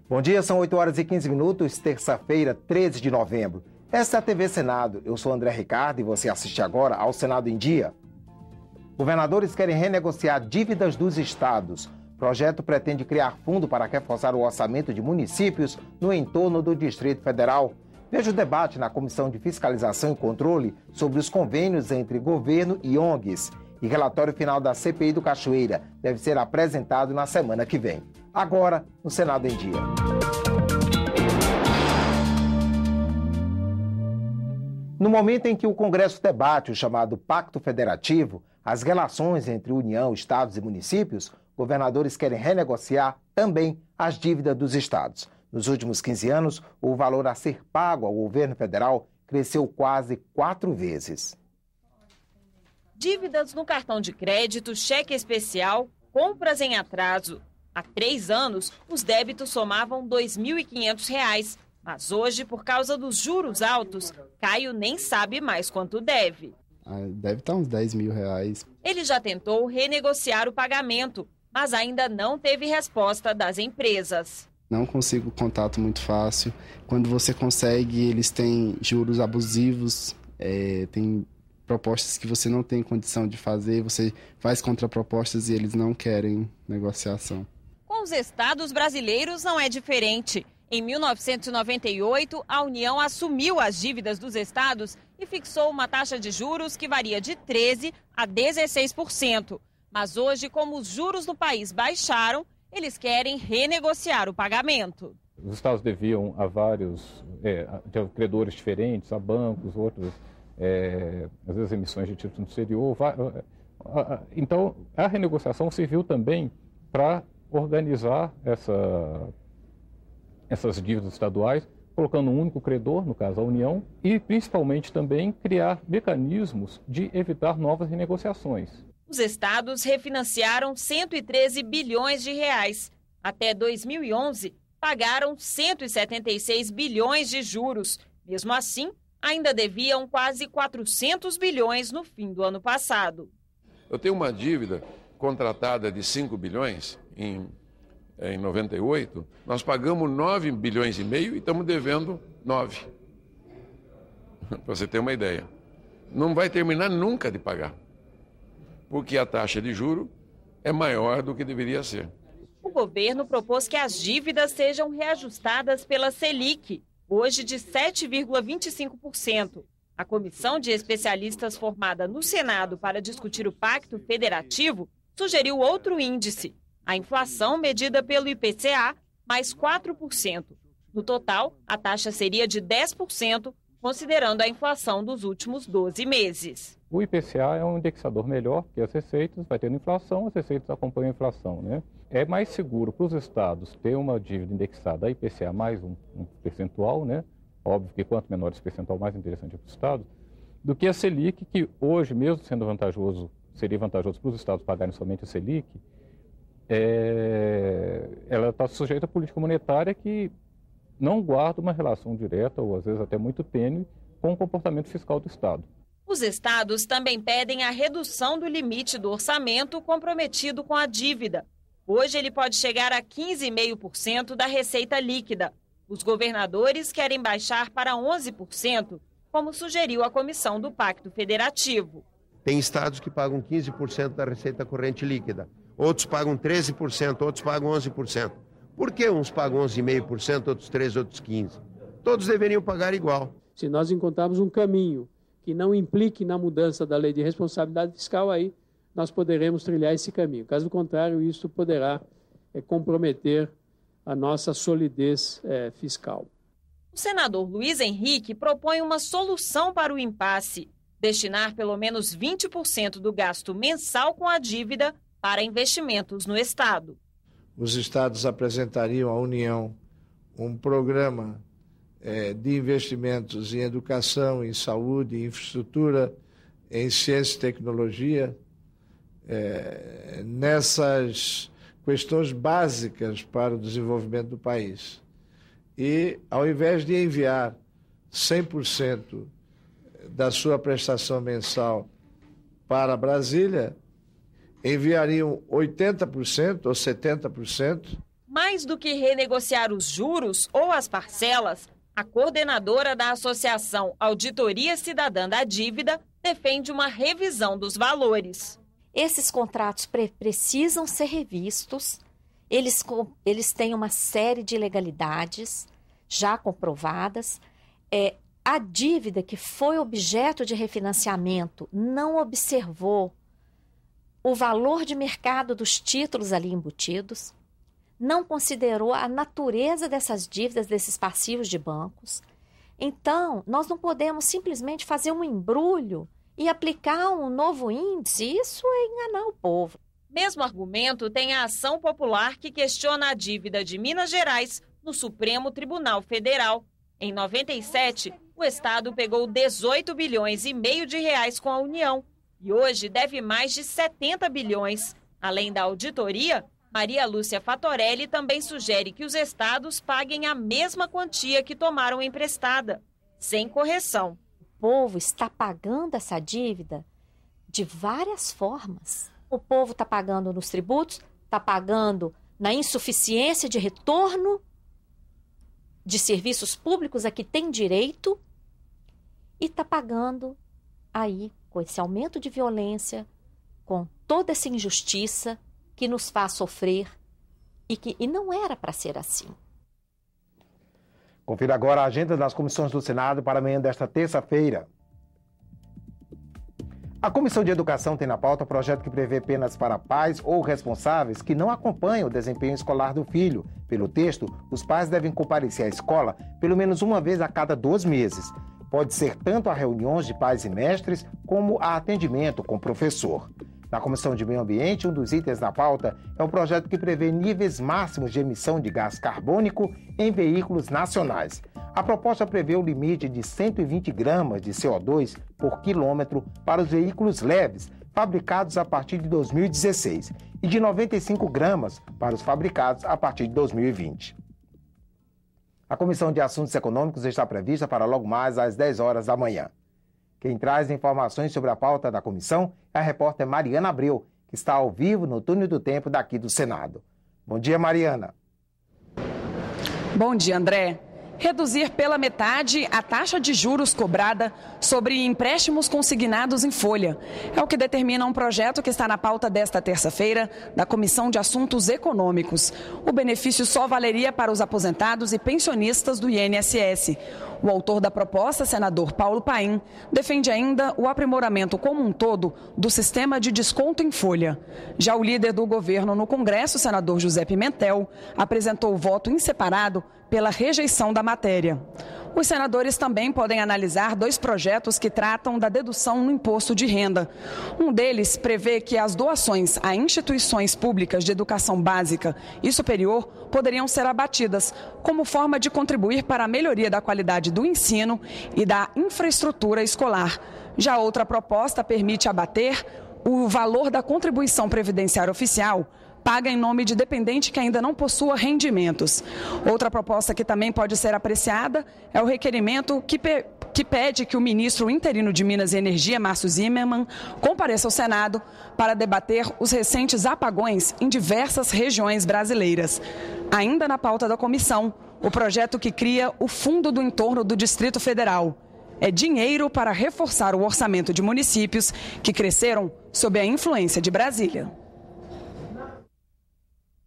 Bom dia, são 8h15, terça-feira, 13 de novembro. Esta é a TV Senado. Eu sou André Ricardo e você assiste agora ao Senado em Dia. Governadores querem renegociar dívidas dos estados. O projeto pretende criar fundo para reforçar o orçamento de municípios no entorno do Distrito Federal. Veja o debate na Comissão de Fiscalização e Controle sobre os convênios entre governo e ONGs. E relatório final da CPI do Cachoeira deve ser apresentado na semana que vem. Agora, no Senado em Dia. No momento em que o Congresso debate o chamado Pacto Federativo, as relações entre União, estados e municípios, governadores querem renegociar também as dívidas dos estados. Nos últimos 15 anos, o valor a ser pago ao governo federal cresceu quase 4 vezes. Dívidas no cartão de crédito, cheque especial, compras em atraso. Há 3 anos, os débitos somavam R$ 2.500. Mas hoje, por causa dos juros altos, Caio nem sabe mais quanto deve. Deve estar uns R$10.000. Ele já tentou renegociar o pagamento, mas ainda não teve resposta das empresas. Não consigo contato muito fácil. Quando você consegue, eles têm juros abusivos, tem propostas que você não tem condição de fazer, você faz contrapropostas e eles não querem negociação. Com os estados brasileiros não é diferente. Em 1998, a União assumiu as dívidas dos estados e fixou uma taxa de juros que varia de 13% a 16%. Mas hoje, como os juros no país baixaram, eles querem renegociar o pagamento. Os estados deviam a vários credores diferentes, a bancos, outros, às vezes emissões de títulos no exterior. Então, a renegociação serviu também para organizar essas dívidas estaduais, colocando um único credor, no caso a União, e principalmente também criar mecanismos de evitar novas renegociações. Os estados refinanciaram 113 bilhões de reais. Até 2011, pagaram 176 bilhões de juros. Mesmo assim, ainda deviam quase 400 bilhões no fim do ano passado. Eu tenho uma dívida contratada de 5 bilhões em 98, nós pagamos 9 bilhões e meio e estamos devendo 9. Para você ter uma ideia. Não vai terminar nunca de pagar, porque a taxa de juro é maior do que deveria ser. O governo propôs que as dívidas sejam reajustadas pela Selic, hoje de 7,25%. A comissão de especialistas formada no Senado para discutir o Pacto Federativo sugeriu outro índice, a inflação medida pelo IPCA, mais 4%. No total, a taxa seria de 10%, considerando a inflação dos últimos 12 meses. O IPCA é um indexador melhor que as receitas, vai tendo inflação, as receitas acompanham a inflação, né? É mais seguro para os estados ter uma dívida indexada a IPCA mais um percentual, né? Óbvio que quanto menor esse percentual, mais interessante é para os estados, do que a Selic, que hoje, mesmo sendo vantajoso, seria vantajoso para os estados pagarem somente a Selic, ela está sujeita à política monetária que não guarda uma relação direta, ou às vezes até muito tênue, com o comportamento fiscal do Estado. Os estados também pedem a redução do limite do orçamento comprometido com a dívida. Hoje ele pode chegar a 15,5% da receita líquida. Os governadores querem baixar para 11%, como sugeriu a comissão do Pacto Federativo. Tem estados que pagam 15% da receita corrente líquida. Outros pagam 13%, outros pagam 11%. Por que uns pagam 11,5%, outros 13%, outros 15%? Todos deveriam pagar igual. Se nós encontrarmos um caminho que não implique na mudança da lei de responsabilidade fiscal, aí nós poderemos trilhar esse caminho. Caso contrário, isso poderá comprometer a nossa solidez fiscal. O senador Luiz Henrique propõe uma solução para o impasse: destinar pelo menos 20% do gasto mensal com a dívida para investimentos no Estado. Os estados apresentariam à União um programa de investimentos em educação, em saúde, em infraestrutura, em ciência e tecnologia, nessas questões básicas para o desenvolvimento do país. E, ao invés de enviar 100% da sua prestação mensal para Brasília, enviariam 80% ou 70%. Mais do que renegociar os juros ou as parcelas, a coordenadora da Associação Auditoria Cidadã da Dívida defende uma revisão dos valores. Esses contratos precisam ser revistos, eles têm uma série de ilegalidades já comprovadas. A dívida que foi objeto de refinanciamento não observou o valor de mercado dos títulos ali embutidos, não considerou a natureza dessas dívidas, desses passivos de bancos. Então, nós não podemos simplesmente fazer um embrulho e aplicar um novo índice. Isso é enganar o povo. Mesmo argumento tem a ação popular que questiona a dívida de Minas Gerais no Supremo Tribunal Federal. Em 97, o Estado pegou 18 bilhões e meio de reais com a União e hoje deve mais de 70 bilhões. Além da auditoria, Maria Lúcia Fatorelli também sugere que os estados paguem a mesma quantia que tomaram emprestada, sem correção. O povo está pagando essa dívida de várias formas. O povo está pagando nos tributos, está pagando na insuficiência de retorno de serviços públicos a que tem direito e está pagando aí com esse aumento de violência, com toda essa injustiça que nos faz sofrer e não era para ser assim. Confira agora a agenda das comissões do Senado para amanhã desta terça-feira. A Comissão de Educação tem na pauta o projeto que prevê penas para pais ou responsáveis que não acompanham o desempenho escolar do filho. Pelo texto, os pais devem comparecer à escola pelo menos uma vez a cada 2 meses. Pode ser tanto a reuniões de pais e mestres, como a atendimento com o professor. Na Comissão de Meio Ambiente, um dos itens da pauta é um projeto que prevê níveis máximos de emissão de gás carbônico em veículos nacionais. A proposta prevê o limite de 120 gramas de CO2 por quilômetro para os veículos leves, fabricados a partir de 2016, e de 95 gramas para os fabricados a partir de 2020. A Comissão de Assuntos Econômicos está prevista para logo mais às 10 horas da manhã. Quem traz informações sobre a pauta da comissão é a repórter Mariana Abreu, que está ao vivo no Túnel do Tempo daqui do Senado. Bom dia, Mariana. Bom dia, André. Reduzir pela metade a taxa de juros cobrada sobre empréstimos consignados em folha. É o que determina um projeto que está na pauta desta terça-feira da Comissão de Assuntos Econômicos. O benefício só valeria para os aposentados e pensionistas do INSS. O autor da proposta, senador Paulo Paim, defende ainda o aprimoramento como um todo do sistema de desconto em folha. Já o líder do governo no Congresso, senador José Pimentel, apresentou o voto em separado pela rejeição da matéria. Os senadores também podem analisar 2 projetos que tratam da dedução no imposto de renda. Um deles prevê que as doações a instituições públicas de educação básica e superior poderiam ser abatidas, como forma de contribuir para a melhoria da qualidade do ensino e da infraestrutura escolar. Já outra proposta permite abater o valor da contribuição previdenciária oficial paga em nome de dependente que ainda não possua rendimentos. Outra proposta que também pode ser apreciada é o requerimento que pede que o ministro interino de Minas e Energia, Márcio Zimmermann, compareça ao Senado para debater os recentes apagões em diversas regiões brasileiras. Ainda na pauta da comissão, o projeto que cria o Fundo do Entorno do Distrito Federal. É dinheiro para reforçar o orçamento de municípios que cresceram sob a influência de Brasília.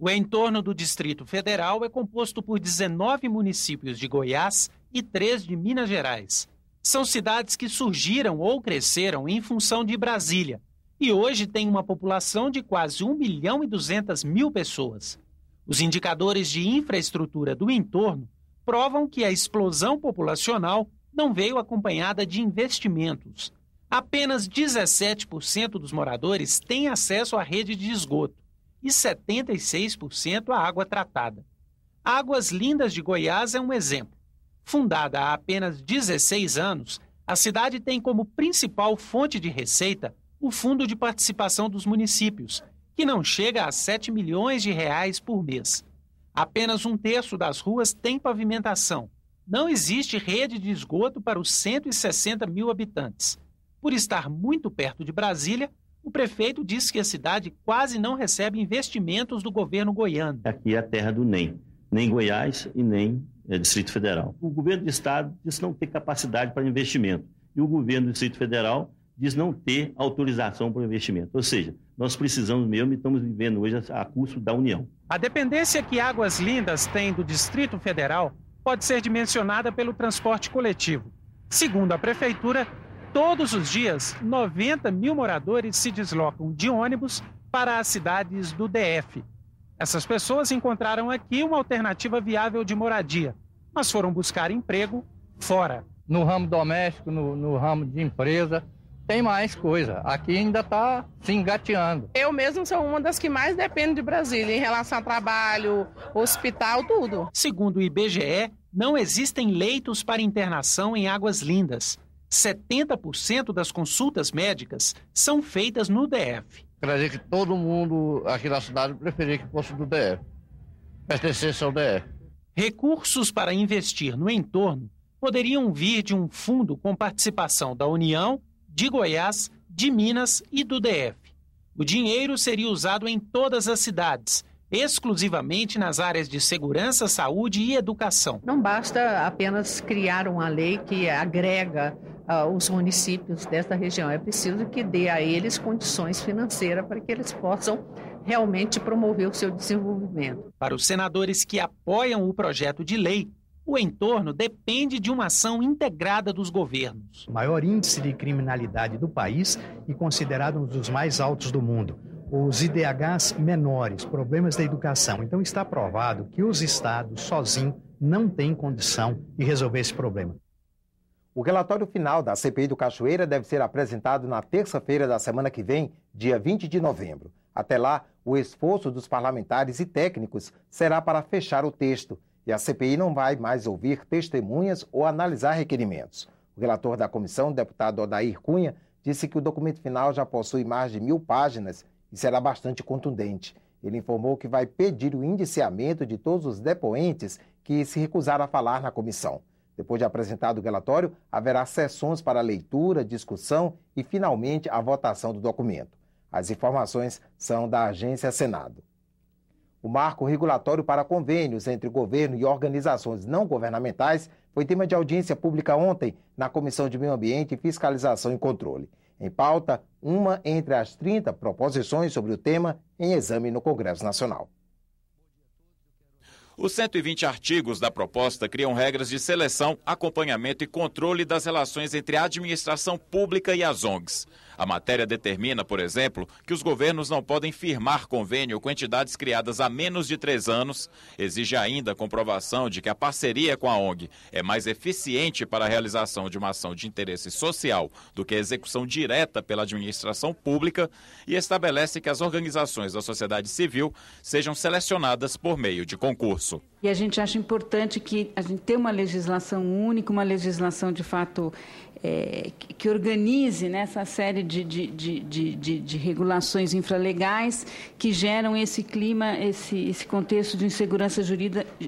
O entorno do Distrito Federal é composto por 19 municípios de Goiás e 3 de Minas Gerais. São cidades que surgiram ou cresceram em função de Brasília e hoje têm uma população de quase 1.200.000 pessoas. Os indicadores de infraestrutura do entorno provam que a explosão populacional não veio acompanhada de investimentos. Apenas 17% dos moradores têm acesso à rede de esgoto e 76% à água tratada. Águas Lindas de Goiás é um exemplo. Fundada há apenas 16 anos, a cidade tem como principal fonte de receita o Fundo de Participação dos Municípios, que não chega a R$ 7 milhões por mês. Apenas 1/3 das ruas tem pavimentação. Não existe rede de esgoto para os 160 mil habitantes. Por estar muito perto de Brasília, o prefeito disse que a cidade quase não recebe investimentos do governo goiano. Aqui é a terra do nem Goiás e nem Distrito Federal. O governo do estado diz não ter capacidade para investimento e o governo do Distrito Federal diz não ter autorização para investimento. Ou seja, nós precisamos mesmo e estamos vivendo hoje a custo da União. A dependência que Águas Lindas tem do Distrito Federal pode ser dimensionada pelo transporte coletivo. Segundo a prefeitura, todos os dias, 90 mil moradores se deslocam de ônibus para as cidades do DF. Essas pessoas encontraram aqui uma alternativa viável de moradia, mas foram buscar emprego fora. No ramo doméstico, no ramo de empresa, tem mais coisa. Aqui ainda está se engateando. Eu mesmo sou uma das que mais depende de Brasília em relação a trabalho, hospital, tudo. Segundo o IBGE, não existem leitos para internação em Águas Lindas. 70% das consultas médicas são feitas no DF. Quer dizer que todo mundo aqui na cidade preferia que fosse do DF, pertencesse ao DF. Recursos para investir no entorno poderiam vir de um fundo com participação da União, de Goiás, de Minas e do DF. O dinheiro seria usado em todas as cidades, exclusivamente nas áreas de segurança, saúde e educação. Não basta apenas criar uma lei que agrega os municípios desta região. É preciso que dê a eles condições financeiras para que eles possam realmente promover o seu desenvolvimento. Para os senadores que apoiam o projeto de lei, o entorno depende de uma ação integrada dos governos. O maior índice de criminalidade do país e considerado um dos mais altos do mundo. Os IDHs menores, problemas da educação. Então está provado que os estados sozinhos não têm condição de resolver esse problema. O relatório final da CPI do Cachoeira deve ser apresentado na terça-feira da semana que vem, dia 20 de novembro. Até lá, o esforço dos parlamentares e técnicos será para fechar o texto. E a CPI não vai mais ouvir testemunhas ou analisar requerimentos. O relator da comissão, o deputado Odair Cunha, disse que o documento final já possui mais de 1000 páginas e será bastante contundente. Ele informou que vai pedir o indiciamento de todos os depoentes que se recusaram a falar na comissão. Depois de apresentado o relatório, haverá sessões para leitura, discussão e, finalmente, a votação do documento. As informações são da Agência Senado. O marco regulatório para convênios entre governo e organizações não governamentais foi tema de audiência pública ontem na Comissão de Meio Ambiente, Fiscalização e Controle. Em pauta, uma entre as 30 proposições sobre o tema em exame no Congresso Nacional. Os 120 artigos da proposta criam regras de seleção, acompanhamento e controle das relações entre a administração pública e as ONGs. A matéria determina, por exemplo, que os governos não podem firmar convênio com entidades criadas há menos de 3 anos, exige ainda a comprovação de que a parceria com a ONG é mais eficiente para a realização de uma ação de interesse social do que a execução direta pela administração pública e estabelece que as organizações da sociedade civil sejam selecionadas por meio de concurso. E a gente acha importante que a gente tenha uma legislação única, uma legislação de fato que organize essa série de regulações infralegais que geram esse clima, esse contexto de insegurança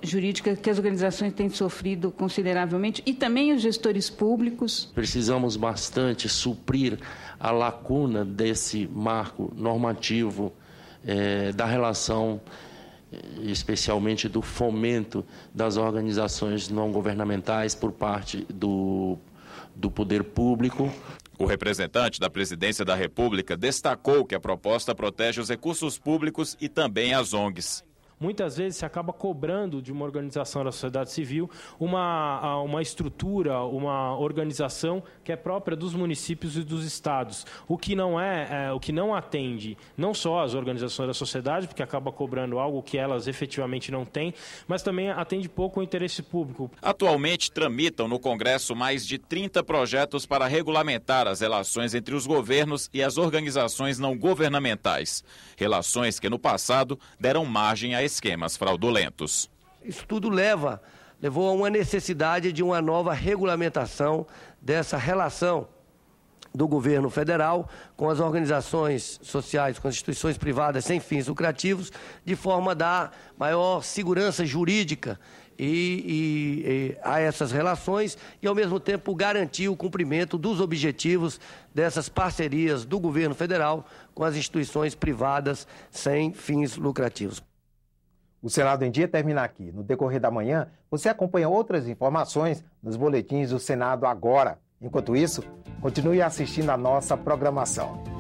jurídica que as organizações têm sofrido consideravelmente e também os gestores públicos. Precisamos bastante suprir a lacuna desse marco normativo da relação, especialmente do fomento das organizações não governamentais por parte do poder público. O representante da Presidência da República destacou que a proposta protege os recursos públicos e também as ONGs. Muitas vezes se acaba cobrando de uma organização da sociedade civil uma estrutura, uma organização que é própria dos municípios e dos estados, o que não atende não só as organizações da sociedade, porque acaba cobrando algo que elas efetivamente não têm, mas também atende pouco o interesse público. Atualmente tramitam no Congresso mais de 30 projetos para regulamentar as relações entre os governos e as organizações não governamentais, relações que no passado deram margem a esquemas fraudulentos. Isso tudo levou a uma necessidade de uma nova regulamentação dessa relação do governo federal com as organizações sociais, com as instituições privadas sem fins lucrativos, de forma a dar maior segurança jurídica a essas relações e, ao mesmo tempo, garantir o cumprimento dos objetivos dessas parcerias do governo federal com as instituições privadas sem fins lucrativos. O Senado em Dia termina aqui. No decorrer da manhã, você acompanha outras informações nos boletins do Senado agora. Enquanto isso, continue assistindo a nossa programação.